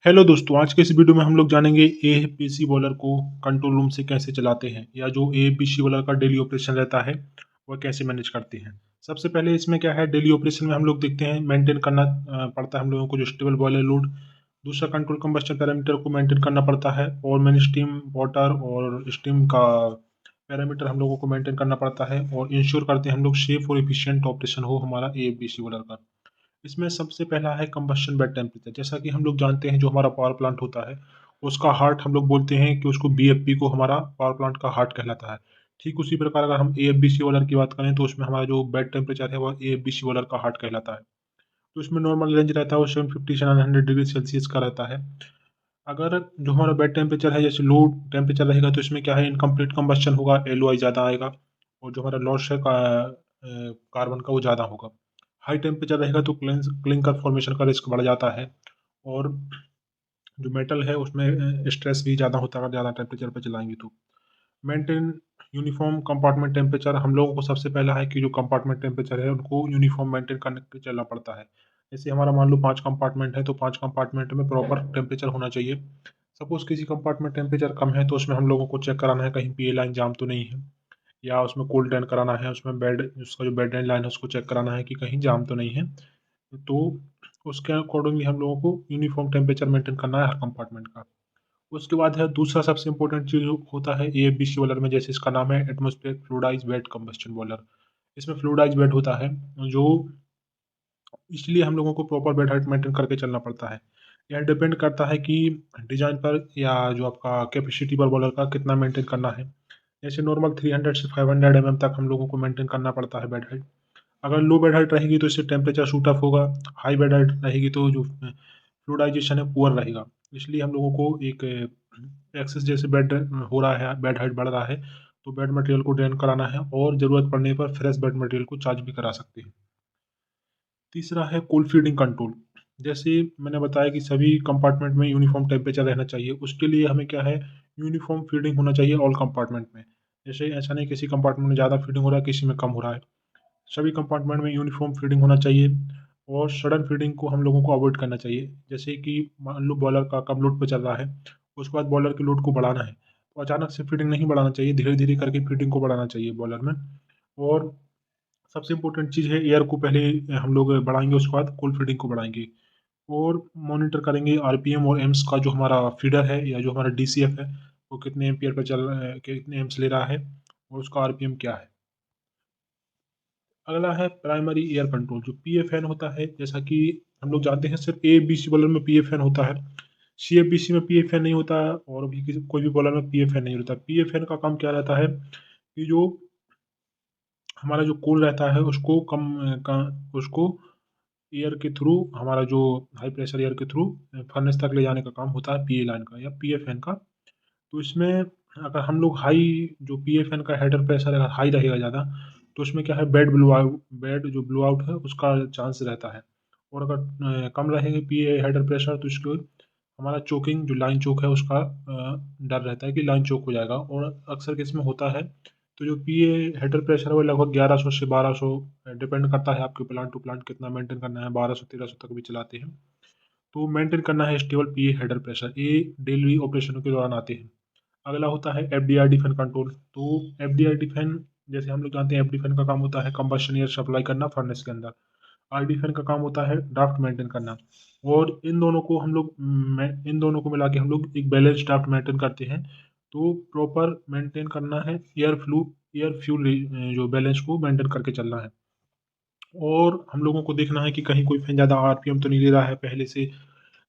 Hello दोस्तों, आज के इस वीडियो में हम लोग जानेंगे एपीसी बॉयलर को कंट्रोल रूम से कैसे चलाते हैं या जो एपीसी बॉयलर का डेली ऑपरेशन रहता है वह कैसे मैनेज करते हैं। सबसे पहले इसमें क्या है, डेली ऑपरेशन में हम लोग देखते हैं मेंटेन करना पड़ता है हम लोगों को जो स्टेबल बॉयलर लोड। दूसरा, कंट्रोल कंबस्शन पैरामीटर को मेंटेन करना पड़ता है और मैन स्टीम वाटर और स्टीम का पैरामीटर हम लोगों को मेंटेन करना पड़ता है और इंश्योर करते हैं हम लोग सेफ और एफिशिएंट ऑपरेशन हो हमारा एपीसी बॉयलर का। इसमें सबसे पहला है कंबस्शन बेड टेम्परेचर। जैसा कि हम लोग जानते हैं जो हमारा पावर प्लांट होता है उसका हार्ट हम लोग बोलते हैं कि उसको बीएफपी को हमारा पावर प्लांट का हार्ट कहलाता है। ठीक उसी प्रकार अगर हम एएफबीसी वालर की बात करें तो उसमें हमारा जो बेड टेम्परेचर है वह एएफबीसी वालर का हार्ट कहलाता है। तो इसमें नॉर्मल रेंज रहता है वो 750 से 900 डिग्री सेल्सियस का रहता है। अगर जो हमारा बेड टेम्परेचर है जैसे लो टेम्परेचर रहेगा तो इसमें क्या है, इनकम्प्लीट कंबस्शन होगा, एलओआई ज़्यादा आएगा और जो हमारा लॉस है कार्बन का वो ज़्यादा होगा। हाई टेम्परेचर रहेगा तो क्लिंकर फॉर्मेशन का रिस्क बढ़ जाता है और जो मेटल है उसमें स्ट्रेस भी ज़्यादा होता है अगर ज़्यादा टेम्परेचर पर चलाएंगे तो। Maintain uniform compartment temperature. हम लोगों को सबसे पहला है कि जो कंपार्टमेंट टेम्परेचर है उनको यूनिफॉर्म मेंटेन करने के चलना पड़ता है। जैसे हमारा मान लो 5 कंपार्टमेंट है तो 5 कंपार्टमेंट में प्रॉपर टेम्परेचर होना चाहिए। सपोज़ किसी कंपार्टमेंट टेम्परेचर कम है तो उसमें हम लोगों को चेक कराना है कहीं पीए लाइन जाम तो नहीं है, या उसमें कोल्ड ड्रेन कराना है, उसमें बेड उसका जो बेड एंड लाइन है उसको चेक कराना है कि कहीं जाम तो नहीं है। तो उसके अकॉर्डिंगली हम लोगों को यूनिफॉर्म टेम्परेचर मेंटेन करना है हर कंपार्टमेंट का। उसके बाद है दूसरा सबसे इम्पोर्टेंट चीज़ होता है एएफबीसी बॉयलर में, जैसे इसका नाम है atmospheric fluidised bed combustion boiler. इसमें फ्लूइडाइज्ड बेड होता है जो इसलिए हम लोगों को प्रॉपर बेड हाइट मेंटेन करके चलना पड़ता है। यह डिपेंड करता है कि डिज़ाइन पर या जो आपका कैपेसिटी पर बॉयलर का कितना मेंटेन करना है। जैसे नॉर्मल 300 से 500 तक हम लोगों को मेंटेन करना पड़ता है बेड हाइट। अगर लो बेड हाइट रहेगी तो इससे टेम्परेचर शूट ऑफ होगा, हाई बेड हाइट रहेगी तो जो फ्लूइडाइजेशन है पुअर रहेगा। इसलिए हम लोगों को एक एक्सेस जैसे बेड हो रहा है, बेड हाइट बढ़ रहा है तो बेड मटेरियल को ड्रेन कराना है और ज़रूरत पड़ने पर फ्रेश बेड मटेरियल को चार्ज भी करा सकते हैं। तीसरा है कूल फीडिंग कंट्रोल। जैसे मैंने बताया कि सभी कंपार्टमेंट में यूनिफॉर्म टेम्परेचर रहना चाहिए, उसके लिए हमें क्या है, यूनिफॉर्म फीडिंग होना चाहिए ऑल कंपार्टमेंट में। जैसे ऐसा नहीं किसी कंपार्टमेंट में ज़्यादा फीडिंग हो रहा है किसी में कम हो रहा है, सभी कंपार्टमेंट में यूनिफॉर्म फीडिंग होना चाहिए और सडन फीडिंग को हम लोगों को अवॉइड करना चाहिए। जैसे कि मान लो बॉयलर का कम लोड पे चल रहा है, उसके बाद बॉयलर के लोड को बढ़ाना है तो अचानक से फीडिंग नहीं बढ़ाना चाहिए, धीरे धीरे करके फीडिंग को बढ़ाना चाहिए बॉयलर में। और सबसे इम्पोर्टेंट चीज़ है, एयर को पहले हम लोग बढ़ाएंगे उसके बाद कूल फीडिंग को बढ़ाएंगे और मॉनिटर करेंगे आरपीएम और एम्स का, जो हमारा फीडर है या जो हमारा डीसीएफ है वो कितने एम्पियर पर चल रहा है, कितने एम्स ले रहा है और उसका आरपीएम क्या है। अगला है प्राइमरी एयर कंट्रोल जो पीएफएन होता है। जैसा कि हम लोग जानते हैं सिर्फ ए बी सी बॉलर में पीएफएन होता है, सीएफबीसी में पीएफएन नहीं होता और भी किसी कोई भी बॉलर में पीएफएन नहीं होता। पीएफएन का काम क्या रहता है कि जो हमारा जो कोल रहता है उसको कम का उसको एयर के थ्रू, हमारा जो हाई प्रेशर एयर के थ्रू फर्नेस तक ले जाने का काम होता है पीए लाइन का या पीएफएन का। तो इसमें अगर हम लोग हाई, जो पीएफएन का हेडर प्रेशर अगर हाई रहेगा ज़्यादा तो उसमें क्या है, बेड जो ब्लो आउट है उसका चांस रहता है। और अगर कम रहेंगे पीए हेडर प्रेशर तो इसको हमारा चोकिंग जो लाइन चोक है उसका डर रहता है कि लाइन चोक हो जाएगा और अक्सर केस में होता है। तो जो पीए हेडर प्रेशर है वो लगभग 1100 से 1200, डिपेंड करता है आपके प्लांट टू प्लांट कितना मेंटेन करना है, 1200 1300 तक भी चलाते हैं। तो मेंटेन करना है स्टेबल पीए हेडर प्रेशर, ये डेली ऑपरेशनों के दौरान आते हैं। अगला होता है एफडीआरडी फैन कंट्रोल। तो एफडीआरडी फैन, जैसे हम लोग जानते हैं एफडी फैन का काम होता है कंबशन एयर सप्लाई करना फर्नेस के अंदर, आरडी फैन का काम होता है ड्राफ्ट मेंटेन करना। और इन दोनों को मिला के हम लोग एक बैलेंस ड्राफ्ट मेंटेन करते हैं। तो प्रॉपर मेंटेन करना है एयर फ्यूल जो बैलेंस को मेंटेन करके चलना है। और हम लोगों को देखना है कि कहीं कोई फैन ज़्यादा आरपीएम तो नहीं ले रहा है पहले से।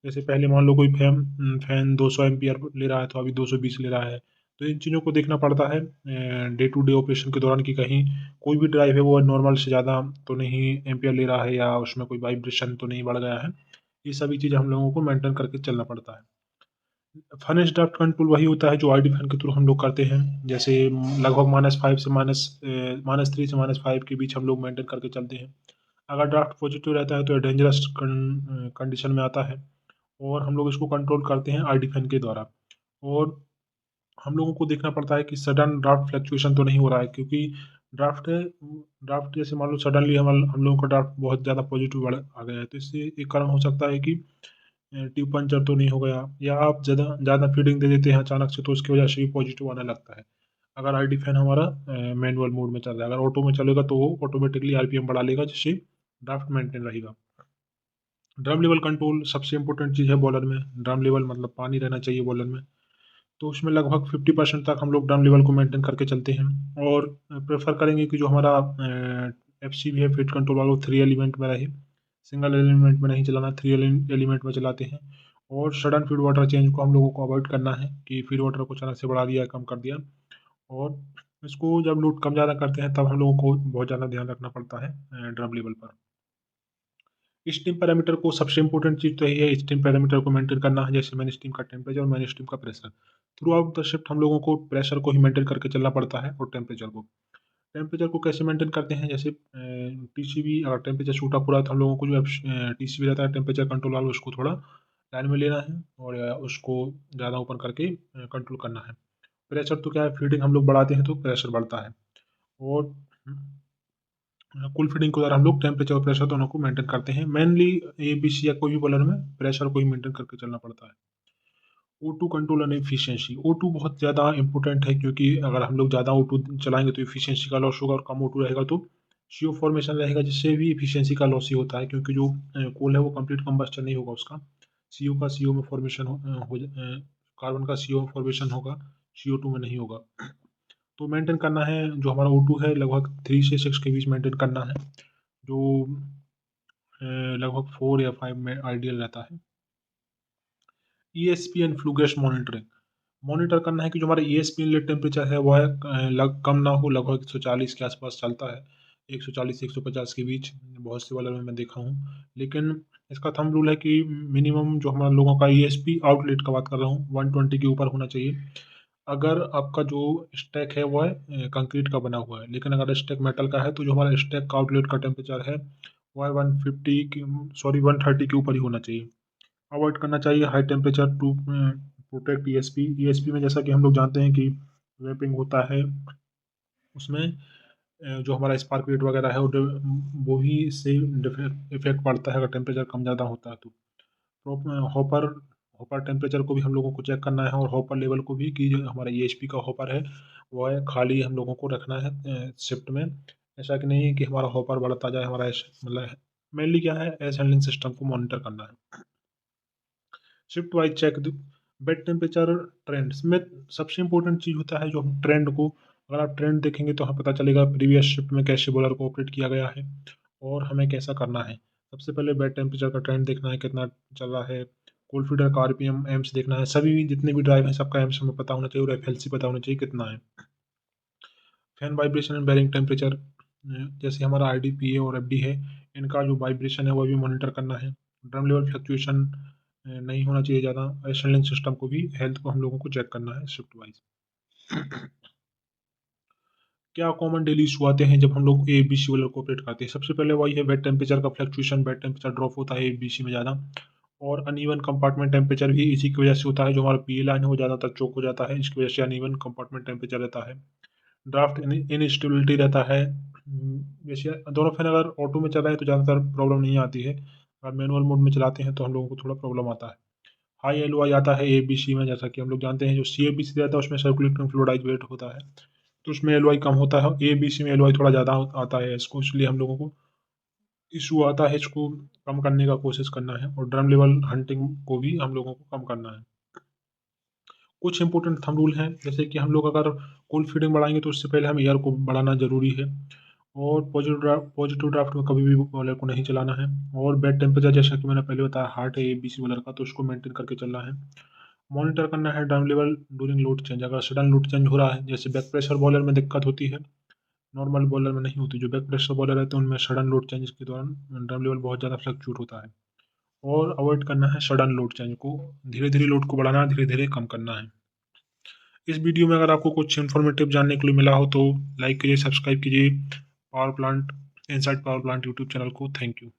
जैसे पहले मान लो कोई फैन 200 एम्पीयर ले रहा है तो अभी 220 ले रहा है। तो इन चीज़ों को देखना पड़ता है डे टू डे ऑपरेशन के दौरान कि कहीं कोई भी ड्राइव है वो नॉर्मल से ज़्यादा तो नहीं एम्पीयर ले रहा है या उसमें कोई वाइब्रेशन तो नहीं बढ़ गया है। ये सभी चीज़ें हम लोगों को मेंटेन करके चलना पड़ता है। फर्नेस ड्राफ्ट कंट्रोल वही होता है जो आईडी फैन के थ्रू हम लोग करते हैं। जैसे लगभग -5 से -3 से -5 के बीच हम लोग मेंटेन करके चलते हैं। अगर ड्राफ्ट पॉजिटिव रहता है तो ये डेंजरस कंडीशन में आता है और हम लोग इसको कंट्रोल करते हैं आईडी फैन के द्वारा। और हम लोगों को देखना पड़ता है कि सडन ड्राफ्ट फ्लक्चुएशन तो नहीं हो रहा है, क्योंकि ड्राफ्ट है ड्राफ्ट जैसे मान लो सडनली हम लोगों का ड्राफ्ट बहुत ज़्यादा पॉजिटिव बढ़ आ गया है तो इससे एक कारण हो सकता है कि ट्यूब पंचर तो नहीं हो गया, या आप ज़्यादा ज़्यादा फीडिंग दे देते हैं अचानक से, तो उसकी वजह से भी पॉजिटिव आने लगता है। अगर आईडी फैन हमारा मैनुअल मोड में चल रहा है, अगर ऑटो में चलेगा तो वो ऑटोमेटिकली आरपीएम बढ़ा लेगा, जिससे ड्राफ्ट मेंटेन रहेगा। ड्रम लेवल कंट्रोल सबसे इंपॉर्टेंट चीज़ है बॉयलर में। ड्रम लेवल मतलब पानी रहना चाहिए बॉयलर में। तो उसमें लगभग 50% तक हम लोग ड्रम लेवल को मेंटेन करके चलते हैं, और प्रेफर करेंगे कि जो हमारा एफसीवी है, फीड कंट्रोल वाला, वो 3 एलिमेंट में रहे। सिंगल एलिमेंट में नहीं चलाना, 3 एलिमेंट में चलाते हैं। और सडन फीड वाटर चेंज को हम लोगों को अवॉइड करना है, कि फीड वाटर को अचानक से बढ़ा दिया, कम कर दिया। और इसको जब लोड कम ज़्यादा करते हैं तब हम लोगों को बहुत ज़्यादा ध्यान रखना पड़ता है ड्रम लेवल पर। स्टीम पैरामीटर को सबसे इंपॉर्टेंट चीज़ तो यही है, स्टीम पैरामीटर को मेंटेन करना है, जैसे मैन स्टीम का टेम्परेचर और मैन स्टीम का pressure. Through out the shift हम लोगों को प्रेशर को ही मेंटेन करके चलना पड़ता है, और टेम्परेचर को कैसे मेंटेन करते हैं, जैसे टीसीबी अगर टेम्परेचर शूट अप हो रहा है तो हम लोगों को जो टीसीबी रहता है, टेम्परेचर कंट्रोल वाला, उसको थोड़ा लाइन में लेना है, और उसको ज़्यादा ओपन करके कंट्रोल करना है। प्रेशर तो क्या है, फीडिंग हम लोग बढ़ाते हैं तो प्रेशर बढ़ता है। और कूल फीडिंग के द्वारा हम लोग टेम्परेचर और प्रेशर दोनों को मेंटेन करते हैं। मेनली एबीसी या कोई भी बॉयलर में प्रेशर को ही मेंटेन करके चलना पड़ता है। O2 control and efficiency. O2 बहुत ज़्यादा इंपॉर्टेंट है, क्योंकि अगर हम लोग ज़्यादा O2 चलाएंगे तो एफिशिएंसी का लॉस होगा, और कम O2 रहेगा तो CO फॉर्मेशन रहेगा, जिससे भी एफिशिएंसी का लॉस ही होता है, क्योंकि जो कोल है वो कंप्लीट कंबस्टन नहीं होगा उसका। CO का CO में फॉर्मेशन कार्बन का CO फॉर्मेशन होगा, CO2 में नहीं होगा। तो मेंटेन करना है, जो हमारा O2 है लगभग 3 से 6 के बीच मेंटेन करना है, जो लगभग 4 या 5 में आइडियल रहता है। ESP and flue gas monitoring. Monitor करना है कि जो हमारा ESP इनलेट टेम्परेचर है वह कम ना हो, लगभग 140 के आसपास चलता है, 140 से 150 के बीच बहुत से वाले में मैं देखा हूँ। लेकिन इसका थंब रूल है कि मिनिमम जो हमारा लोगों का ESP आउटलेट का बात कर रहा हूँ, 120 के ऊपर होना चाहिए। अगर आपका जो स्टैक है वह कंक्रीट का बना हुआ है, लेकिन अगर स्टैक मेटल का है तो जो हमारा स्टैक का आउटलेट का टेम्परेचर है वह 150 की, सॉरी 130 के ऊपर ही होना चाहिए। अवॉइड करना चाहिए high temperature to protect ESP। ESP में जैसा कि हम लोग जानते हैं कि वेपिंग होता है, उसमें जो हमारा स्पार्क रेट वगैरह है वो भी इससे इफेक्ट पड़ता है, अगर टेम्परेचर कम ज़्यादा होता है तो हॉपर हॉपर टेम्परेचर को भी हम लोगों को चेक करना है, और हॉपर लेवल को भी, कि जो हमारा ESP का हॉपर है वो है खाली हम लोगों को रखना है शिफ्ट में। ऐसा कि नहीं कि हमारा हॉपर बढ़ता जाए, हमारा मतलब मेनली क्या है, एस हैंडलिंग सिस्टम को मॉनिटर करना है। Shift wise check bed temperature trends में सबसे इंपॉर्टेंट चीज़ होता है, जो हम ट्रेंड को, अगर आप ट्रेंड देखेंगे तो हमें पता चलेगा प्रीवियस शिफ्ट में कैसे बॉलर को ऑपरेट किया गया है, और हमें कैसा करना है। सबसे पहले बेड टेम्परेचर का ट्रेंड देखना है, कितना चल रहा है। कोल्ड फीडर का आरपीएम एम्स देखना है, सभी जितने भी ड्राइव हैं सबका एम्स हमें पता होना चाहिए, और FLC पता होना चाहिए कितना है। Fan vibration and bearing temperature, जैसे हमारा IDP है और FD है, इनका जो वाइब्रेशन है वो भी मॉनिटर करना है। ड्रम लेवल फ्लक्चुएशन नहीं होना चाहिए ज़्यादा। एशनलिंग सिस्टम को भी, हेल्थ को हम लोगों को चेक करना है शिफ्ट वाइज। क्या कॉमन डेली इशू आते हैं जब हम लोग ABC वाले को ऑपरेट करते हैं? सबसे पहले वही है बेड टेम्परेचर का फ्लक्चुएशन, बेड टेम्परेचर ड्रॉप होता है ABC में ज़्यादा, और अनइवन कंपार्टमेंट टेम्परेचर भी इसी की वजह से होता है, जो हमारा PA लाइन है वो ज़्यादातर चोक हो जाता है, इसकी वजह से अनइवन कंपार्टमेंट टेम्परेचर रहता है। ड्राफ्ट इनस्टेबिलिटी रहता है। जैसे दोनों फैन अगर ऑटो में चल रहे हैं तो ज़्यादातर प्रॉब्लम नहीं आती है, अगर मैनुअल मोड में चलाते हैं तो हम लोगों को थोड़ा प्रॉब्लम आता है। हाई LOI आता है ABC में, जैसा कि हम लोग जानते हैं जो CABC रहता है उसमें सर्कुलेटिंग फ्लूइडाइज वेट होता है, तो उसमें LOI कम होता है। ABC में LOI थोड़ा ज़्यादा आता है इसको, इसलिए हम लोगों को इशू आता है, इसको कम करने का कोशिश करना है, और ड्रम लेवल हंटिंग को भी हम लोगों को कम करना है। कुछ इंपॉर्टेंट थंब रूल हैं, जैसे कि हम लोग अगर कूल फीडिंग बढ़ाएंगे तो उससे पहले हम एयर को बढ़ाना ज़रूरी है, और पॉजिटिव ड्राफ्ट में कभी भी बॉयलर को नहीं चलाना है। और बेड टेम्परेचर, जैसा कि मैंने पहले बताया, हार्ट है ABC बॉयलर का, तो उसको मेंटेन करके चलना है। मॉनिटर करना है drum level during load change, अगर सडन लोड चेंज हो रहा है, जैसे बैक प्रेशर बॉयलर में दिक्कत होती है, नॉर्मल बॉयलर में नहीं होती। जो बैक प्रेशर बॉयलर रहते हैं उनमें सडन लोड चेंज के दौरान ड्रम लेवल बहुत ज़्यादा फ्लक्चुएट होता है, और अवॉइड करना है सडन लोड चेंज को, धीरे धीरे लोड को बढ़ाना, धीरे धीरे कम करना है। इस वीडियो में अगर आपको कुछ इन्फॉर्मेटिव जानने के लिए मिला हो तो लाइक कीजिए, सब्सक्राइब कीजिए power plant, inside power plant YouTube channel को। Thank you.